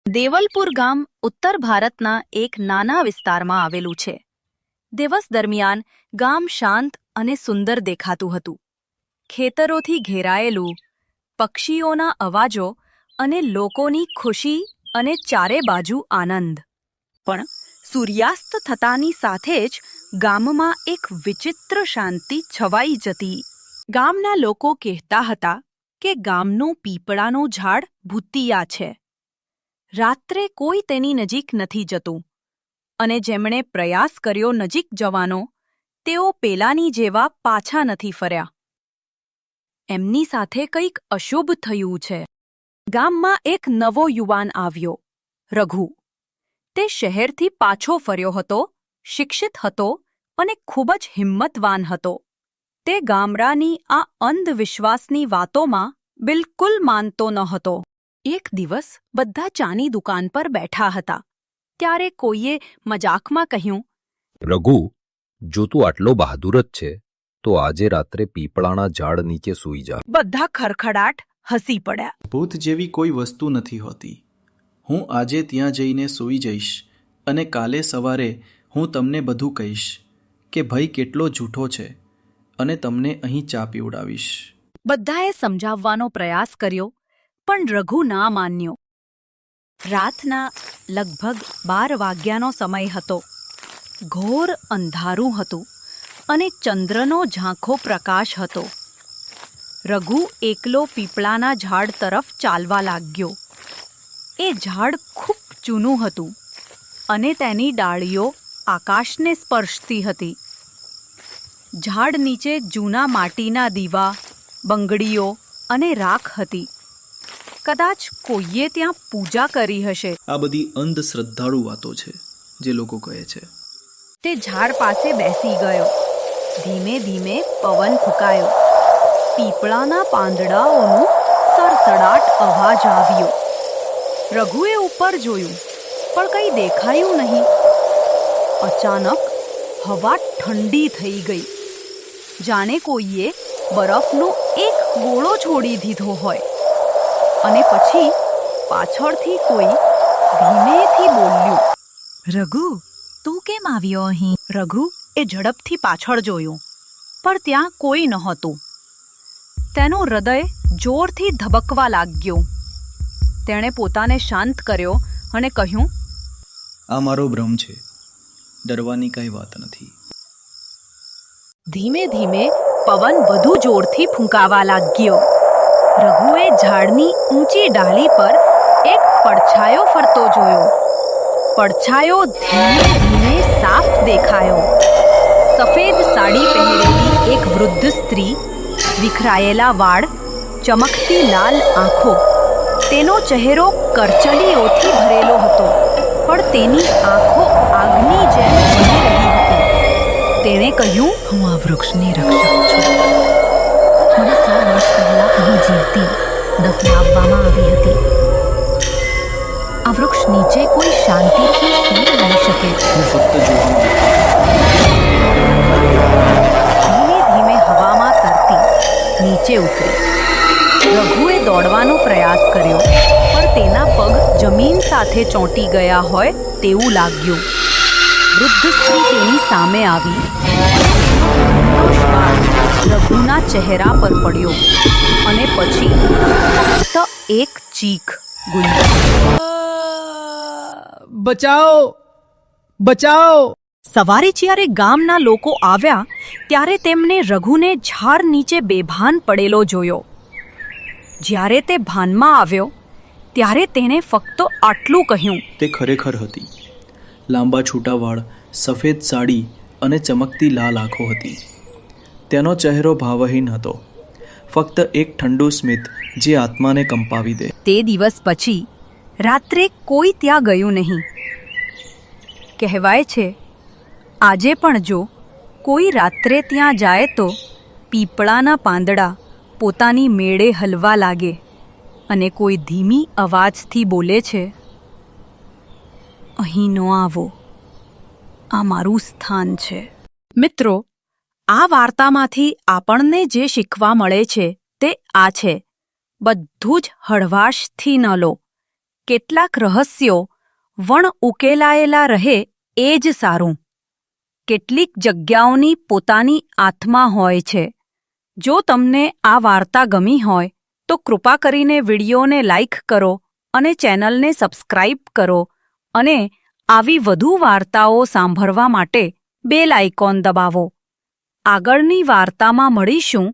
દેવલપુર ગામ ઉત્તર ભારતના એક નાના વિસ્તારમાં આવેલું છે. દિવસ દરમિયાન ગામ શાંત અને સુંદર દેખાતું હતું. ખેતરોથી ઘેરાયેલું, પક્ષીઓના અવાજો અને લોકોની ખુશી અને ચારે બાજુ આનંદ. પણ સૂર્યાસ્ત થતાની સાથે જ ગામમાં એક વિચિત્ર શાંતિ છવાઈ જતી. ગામના લોકો કહેતા હતા કે ગામનું પીપળાનું ઝાડ ભૂતિયા છે. રાત્રે કોઈ તેની નજીક નથી જતું, અને જેમણે પ્રયાસ કર્યો નજીક જવાનો, તેઓ પેલાની જેવા પાછા નથી ફર્યા. એમની સાથે કંઈક અશુભ થયું છે. ગામમાં એક નવો યુવાન આવ્યો, રઘુ. તે શહેરથી પાછો ફર્યો હતો, શિક્ષિત હતો અને ખૂબ જ હિંમતવાન હતો. તે ગામડાની આ અંધવિશ્વાસની વાતોમાં બિલકુલ માનતો ન હતો. એક દિવસ બધા ચાની દુકાન પર બેઠા હતા, ત્યારે કોઈએ મજાકમાં કહ્યું, રઘુ, જો તું આટલો બહાદુર જ છે તો આજે રાત્રે પીપળાના ઝાડ નીચે સૂઈ જા. બધા ખરખડાટ હસી પડ્યા. ભૂત જેવી કોઈ વસ્તુ નથી હોતી. હું આજે ત્યાં જઈને સૂઈ જઈશ અને કાલે સવારે હું તમને બધું કહીશ કે ભય કેટલો જૂઠો છે અને તમને અહીં ચા પીવડાવીશ. બધાએ સમજાવવાનો પ્રયાસ કર્યો, પણ રઘુ ના માન્યો. રાતના લગભગ 12 વાગ્યાનો સમય હતો. ઘોર અંધારું હતું અને ચંદ્રનો ઝાંખો પ્રકાશ હતો. રઘુ એકલો પીપળાના ઝાડ તરફ ચાલવા લાગ્યો. એ ઝાડ ખૂબ જૂનું હતું અને તેની ડાળીઓ આકાશને સ્પર્શતી હતી. ઝાડ નીચે જૂના માટીના દીવા, બંગડીઓ અને રાખ હતી. કદાચ કોઈએ ત્યાં પૂજા કરી હશે. આ બધી અંધશ્રદ્ધાળુ વાતો છે જે લોકો કહે છે. તે ઝાડ પાસે બેસી ગયો. ધીમે ધીમે પવન ફૂંકાયો. પીપળાના પાંદડાઓનો સરસડાટ અવાજ આવ્યો. રઘુએ ઉપર જોયું, પણ કંઈ દેખાયું નહીં. અચાનક હવા ઠંડી થઈ ગઈ, જાણે કોઈએ બરફનો એક ગોળો છોડી દીધો હોય. અને પછી પાછળથી કોઈ ધીમેથી બોલ્યું, રઘુ, તું કેમ આવ્યો અહીં? રઘુ એ ઝડપથી પાછળ જોયું, પણ ત્યાં કોઈ નહોતું. તેનું હૃદય જોરથી ધબકવા લાગ્યું. તેણે પોતાને શાંત કર્યો અને કહ્યું, આ મારો ભ્રમ છે, ડરવાની કાંઈ વાત નથી. ધીમે ધીમે પવન વધુ જોરથી ફૂંકાવા લાગ્યો. રઘુએ ઝાડની ઊંચી ડાળી પર એક પડછાયો ફરતો જોયો. પડછાયો ધીમે ધીમે સાફ દેખાયો. સફેદ સાડી પહેરેલી એક વૃદ્ધ સ્ત્રી, વિખરાયેલા વાળ, ચમકતી લાલ આંખો. તેનો ચહેરો કરચલીઓથી ભરેલો હતો, પણ તેની આંખો આગની જેમ બળી રહી હતી. તેણે કહ્યું, હું આ વૃક્ષની રક્ષક છું. મને 100 વર્ષ પહેલા અહીં જીવતી દફનાવવામાં આવી હતી. આ વૃક્ષ નીચે કોઈ શાંતિથી સૂઈ રહી શકે. હું ફક્ત જોવા ધીમે ધીમે હવામાં તરતી નીચે ઉતરી. રઘુએ દોડવાનો પ્રયાસ કર્યો, પણ તેના પગ જમીન સાથે ચોંટી ગયા હોય તેવું લાગ્યું. વૃદ્ધ સ્ત્રી તેની સામે આવી. રઘુના ચહેરા પર પડ્યો અને પછી ફક્ત એક ચીખ ગુંજી, બચાઓ, બચાઓ! સવારે જ્યારે ગામના લોકો આવ્યા ત્યારે તેમને રઘુને ઝાડ નીચે બેભાન પડેલો જોયો. જ્યારે તે ભાનમાં આવ્યો ત્યારે તેણે ફક્ત આટલું કહ્યું, તે ખરેખર હતી. લાંબા છૂટા વાળ, સફેદ સાડી અને ચમકતી લાલ આંખો હતી. તેનો ચહેરો ભાવહીન હતો, ફક્ત એક ઠંડુ સ્મિત જે આત્માને કંપાવી દે. તે દિવસ પછી રાત્રે કોઈ ત્યાં ગયું નહીં. કહેવાય છે, આજે પણ જો કોઈ રાત્રે ત્યાં જાય તો પીપળાના પાંદડા પોતાની મેળે હલવા લાગે અને કોઈ ધીમી અવાજથી બોલે છે, અહીં ન આવો, આ મારું સ્થાન છે. મિત્રો, આ વાર્તામાંથી આપણને જે શીખવા મળે છે તે આ છે, બધું જ હળવાશથી ન લો. કેટલાક રહસ્યો વણ ઉકેલાયેલા રહે એ જ સારું. કેટલીક જગ્યાઓની પોતાની આત્મા હોય છે. જો તમને આ વાર્તા ગમી હોય તો કૃપા કરીને વિડીયોને લાઇક કરો અને ચેનલને સબસ્ક્રાઇબ કરો અને આવી વધુ વાર્તાઓ સાંભળવા માટે બેલ આઇકોન દબાવો. આગળની વાર્તામાં મળીશું